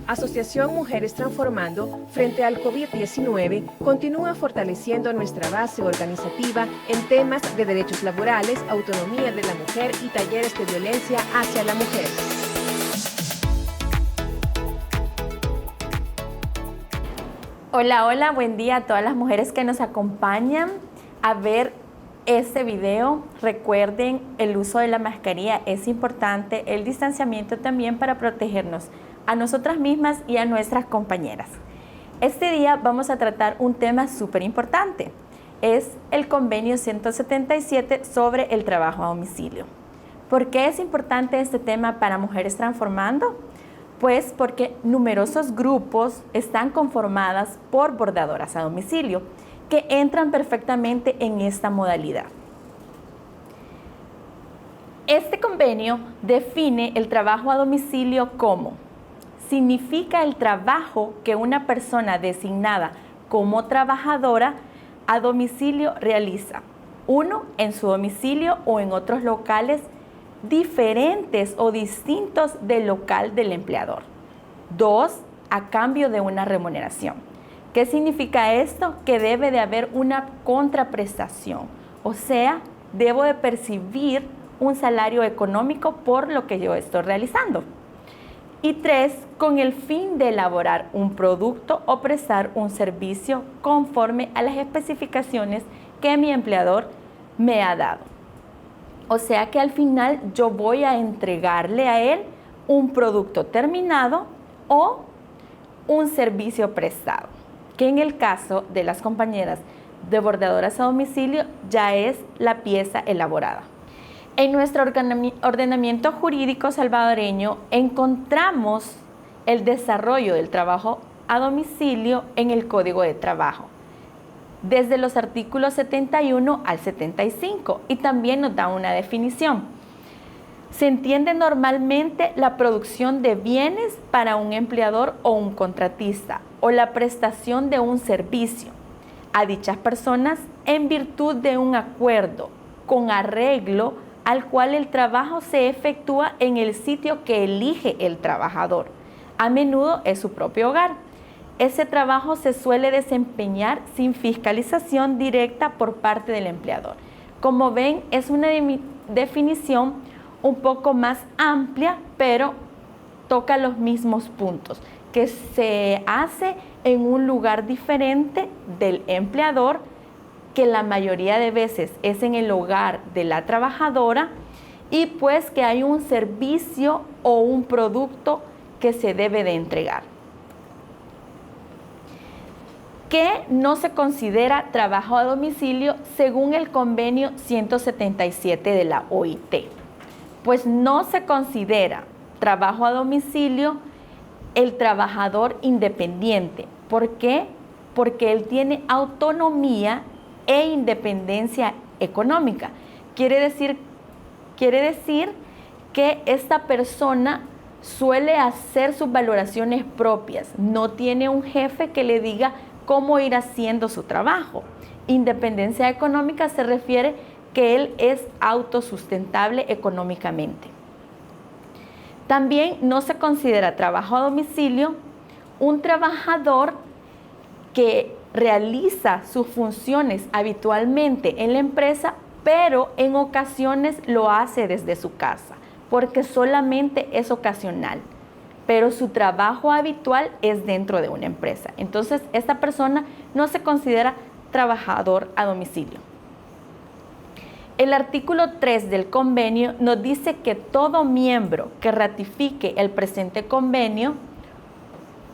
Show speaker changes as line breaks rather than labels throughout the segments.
Asociación Mujeres Transformando, frente al COVID-19, continúa fortaleciendo nuestra base organizativa en temas de derechos laborales, autonomía de la mujer y talleres de violencia hacia la mujer.
Hola, hola, buen día a todas las mujeres que nos acompañan a ver este video. Recuerden, el uso de la mascarilla es importante, el distanciamiento también para protegernos a nosotras mismas y a nuestras compañeras. Este día vamos a tratar un tema súper importante. Es el convenio 177 sobre el trabajo a domicilio. ¿Por qué es importante este tema para Mujeres Transformando? Pues porque numerosos grupos están conformadas por bordadoras a domicilio que entran perfectamente en esta modalidad. Este convenio define el trabajo a domicilio como significa el trabajo que una persona designada como trabajadora a domicilio realiza, uno, en su domicilio o en otros locales diferentes o distintos del local del empleador. Dos, a cambio de una remuneración. ¿Qué significa esto? Que debe de haber una contraprestación, o sea, debo de percibir un salario económico por lo que yo estoy realizando. Y tres, con el fin de elaborar un producto o prestar un servicio conforme a las especificaciones que mi empleador me ha dado. O sea que al final yo voy a entregarle a él un producto terminado o un servicio prestado, que en el caso de las compañeras de bordadoras a domicilio ya es la pieza elaborada. En nuestro ordenamiento jurídico salvadoreño encontramos el desarrollo del trabajo a domicilio en el Código de Trabajo, desde los artículos 71 al 75, y también nos da una definición. Se entiende normalmente la producción de bienes para un empleador o un contratista, o la prestación de un servicio a dichas personas en virtud de un acuerdo con arreglo al cual el trabajo se efectúa en el sitio que elige el trabajador. A menudo es su propio hogar. Ese trabajo se suele desempeñar sin fiscalización directa por parte del empleador. Como ven, es una definición un poco más amplia, pero toca los mismos puntos, que se hace en un lugar diferente del empleador, que la mayoría de veces es en el hogar de la trabajadora, y pues que hay un servicio o un producto que se debe de entregar. ¿Qué no se considera trabajo a domicilio según el convenio 177 de la OIT? Pues no se considera trabajo a domicilio el trabajador independiente. ¿Por qué? Porque él tiene autonomía e independencia económica. Quiere decir que esta persona suele hacer sus valoraciones propias, no tiene un jefe que le diga cómo ir haciendo su trabajo. Independencia económica se refiere que él es autosustentable económicamente. También no se considera trabajo a domicilio un trabajador que realiza sus funciones habitualmente en la empresa, pero en ocasiones lo hace desde su casa, porque solamente es ocasional, pero su trabajo habitual es dentro de una empresa. Entonces, esta persona no se considera trabajador a domicilio. El artículo 3 del convenio nos dice que todo miembro que ratifique el presente convenio,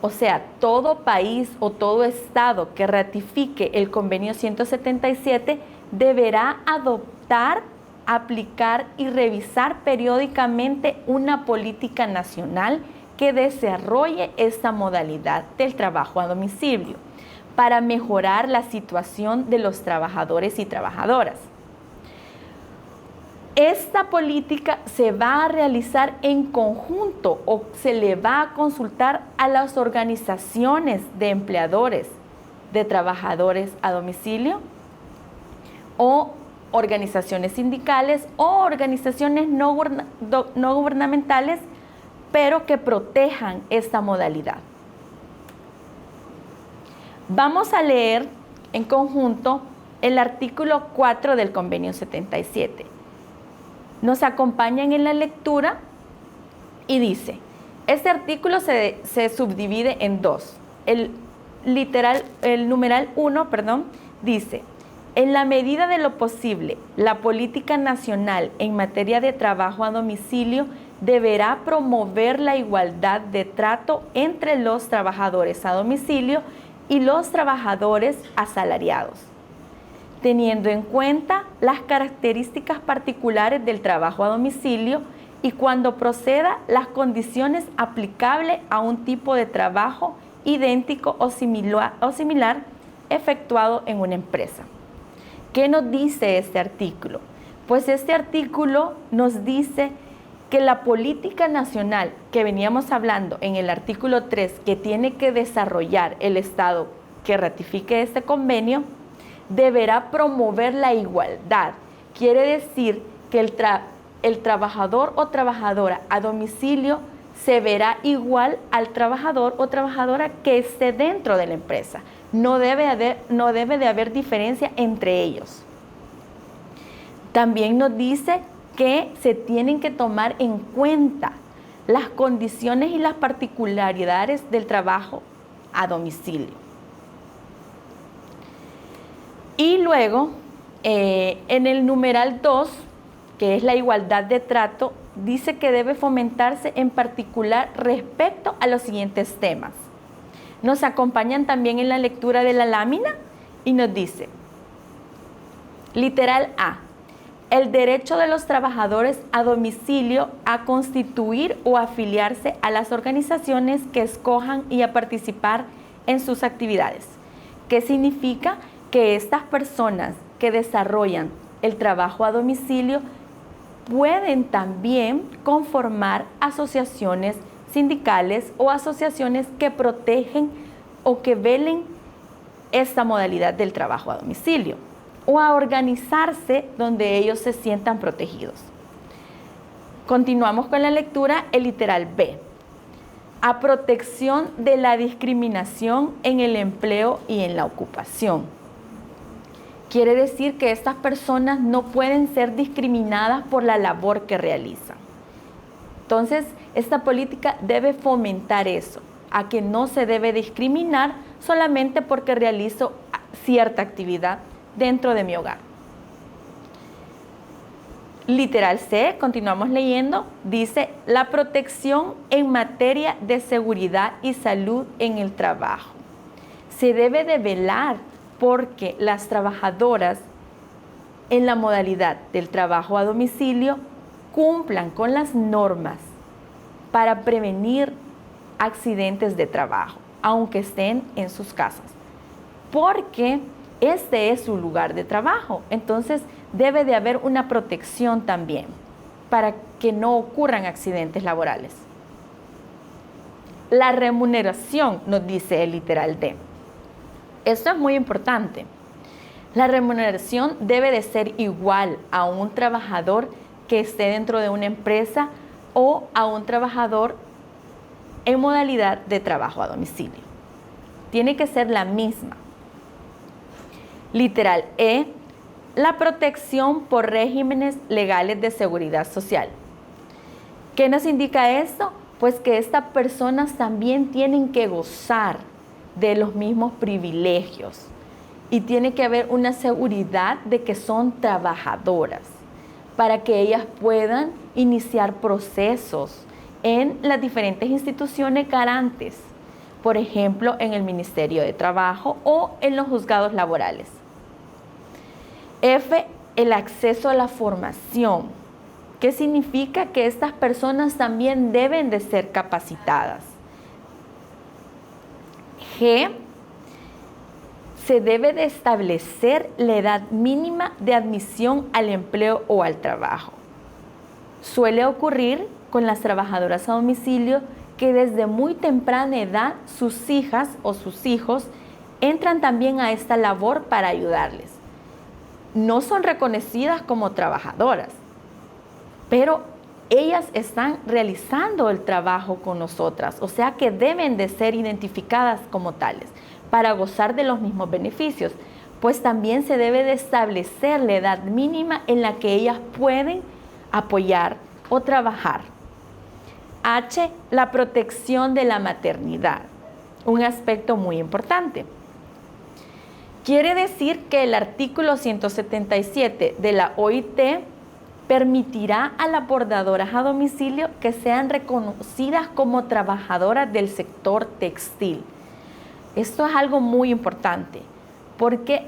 o sea, todo país o todo estado que ratifique el convenio 177, deberá adoptar, aplicar y revisar periódicamente una política nacional que desarrolle esta modalidad del trabajo a domicilio para mejorar la situación de los trabajadores y trabajadoras. Esta política se va a realizar en conjunto o se le va a consultar a las organizaciones de empleadores, de trabajadores a domicilio, o organizaciones sindicales o organizaciones no gubernamentales pero que protejan esta modalidad. Vamos a leer en conjunto el artículo 4 del Convenio 77. Nos acompañan en la lectura y dice, este artículo se subdivide en dos. El numeral 1, dice, en la medida de lo posible, la política nacional en materia de trabajo a domicilio deberá promover la igualdad de trato entre los trabajadores a domicilio y los trabajadores asalariados, teniendo en cuenta las características particulares del trabajo a domicilio y cuando proceda las condiciones aplicables a un tipo de trabajo idéntico o similar efectuado en una empresa. ¿Qué nos dice este artículo? Pues este artículo nos dice que la política nacional que veníamos hablando en el artículo 3, que tiene que desarrollar el Estado que ratifique este convenio, deberá promover la igualdad. Quiere decir que el trabajador o trabajadora a domicilio se verá igual al trabajador o trabajadora que esté dentro de la empresa. No debe de haber diferencia entre ellos. También nos dice que se tienen que tomar en cuenta las condiciones y las particularidades del trabajo a domicilio. Y luego, en el numeral 2, que es la igualdad de trato, dice que debe fomentarse en particular respecto a los siguientes temas. Nos acompañan también en la lectura de la lámina y nos dice, literal A, el derecho de los trabajadores a domicilio a constituir o afiliarse a las organizaciones que escojan y a participar en sus actividades. ¿Qué significa? Que estas personas que desarrollan el trabajo a domicilio pueden también conformar asociaciones sindicales o asociaciones que protegen o que velen esta modalidad del trabajo a domicilio, o a organizarse donde ellos se sientan protegidos. Continuamos con la lectura, el literal B. A protección de la discriminación en el empleo y en la ocupación. Quiere decir que estas personas no pueden ser discriminadas por la labor que realizan. Entonces, esta política debe fomentar eso, a que no se debe discriminar solamente porque realizo cierta actividad dentro de mi hogar. Literal C, continuamos leyendo, dice la protección en materia de seguridad y salud en el trabajo. Se debe de velar porque las trabajadoras en la modalidad del trabajo a domicilio cumplan con las normas para prevenir accidentes de trabajo, aunque estén en sus casas, porque este es su lugar de trabajo. Entonces debe de haber una protección también para que no ocurran accidentes laborales. La remuneración, nos dice el literal D. Esto es muy importante. La remuneración debe de ser igual a un trabajador que esté dentro de una empresa o a un trabajador en modalidad de trabajo a domicilio. Tiene que ser la misma. Literal E, la protección por regímenes legales de seguridad social. ¿Qué nos indica esto? Pues que estas personas también tienen que gozar de los mismos privilegios y tiene que haber una seguridad de que son trabajadoras para que ellas puedan iniciar procesos en las diferentes instituciones garantes, por ejemplo, en el Ministerio de Trabajo o en los juzgados laborales. F, el acceso a la formación. ¿Qué significa? Que estas personas también deben de ser capacitadas. G, se debe de establecer la edad mínima de admisión al empleo o al trabajo. Suele ocurrir con las trabajadoras a domicilio que desde muy temprana edad sus hijas o sus hijos entran también a esta labor para ayudarles. No son reconocidas como trabajadoras, pero ellas están realizando el trabajo con nosotras, o sea que deben de ser identificadas como tales para gozar de los mismos beneficios, pues también se debe de establecer la edad mínima en la que ellas pueden apoyar o trabajar. H, la protección de la maternidad, un aspecto muy importante. Quiere decir que el artículo 177 de la OIT permitirá a las bordadoras a domicilio que sean reconocidas como trabajadoras del sector textil. Esto es algo muy importante porque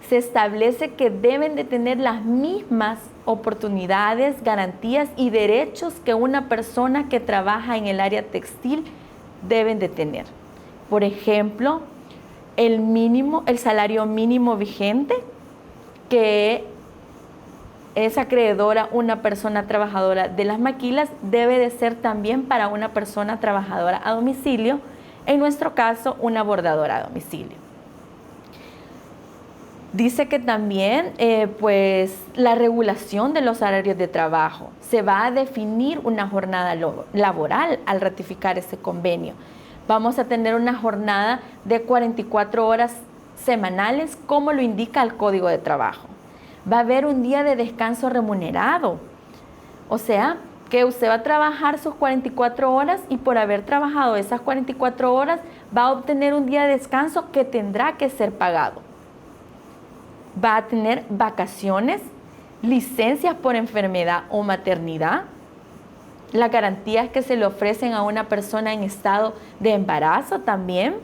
se establece que deben de tener las mismas oportunidades, garantías y derechos que una persona que trabaja en el área textil deben de tener. Por ejemplo, el salario mínimo vigente, que es acreedora una persona trabajadora de las maquilas, debe de ser también para una persona trabajadora a domicilio, en nuestro caso, una bordadora a domicilio. Dice que también pues, la regulación de los horarios de trabajo. Se va a definir una jornada laboral al ratificar ese convenio. Vamos a tener una jornada de 44 horas semanales, como lo indica el Código de Trabajo. Va a haber un día de descanso remunerado. O sea, que usted va a trabajar sus 44 horas y por haber trabajado esas 44 horas va a obtener un día de descanso que tendrá que ser pagado. Va a tener vacaciones, licencias por enfermedad o maternidad, las garantías que se le ofrecen a una persona en estado de embarazo también,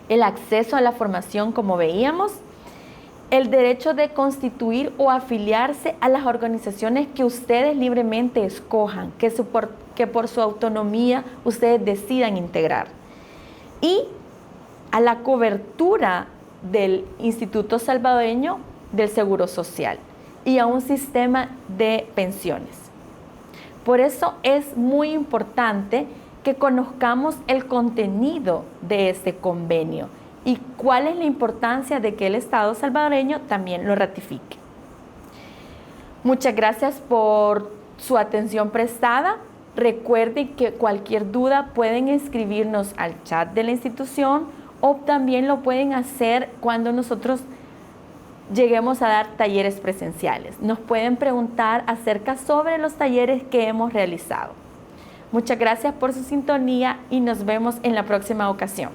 el acceso a la formación como veíamos, el derecho de constituir o afiliarse a las organizaciones que ustedes libremente escojan, que por su autonomía ustedes decidan integrar, y a la cobertura del Instituto Salvadoreño del Seguro Social y a un sistema de pensiones. Por eso es muy importante que conozcamos el contenido de este convenio y cuál es la importancia de que el Estado salvadoreño también lo ratifique. Muchas gracias por su atención prestada. Recuerden que cualquier duda pueden escribirnos al chat de la institución o también lo pueden hacer cuando nosotros lleguemos a dar talleres presenciales. Nos pueden preguntar acerca sobre los talleres que hemos realizado. Muchas gracias por su sintonía y nos vemos en la próxima ocasión.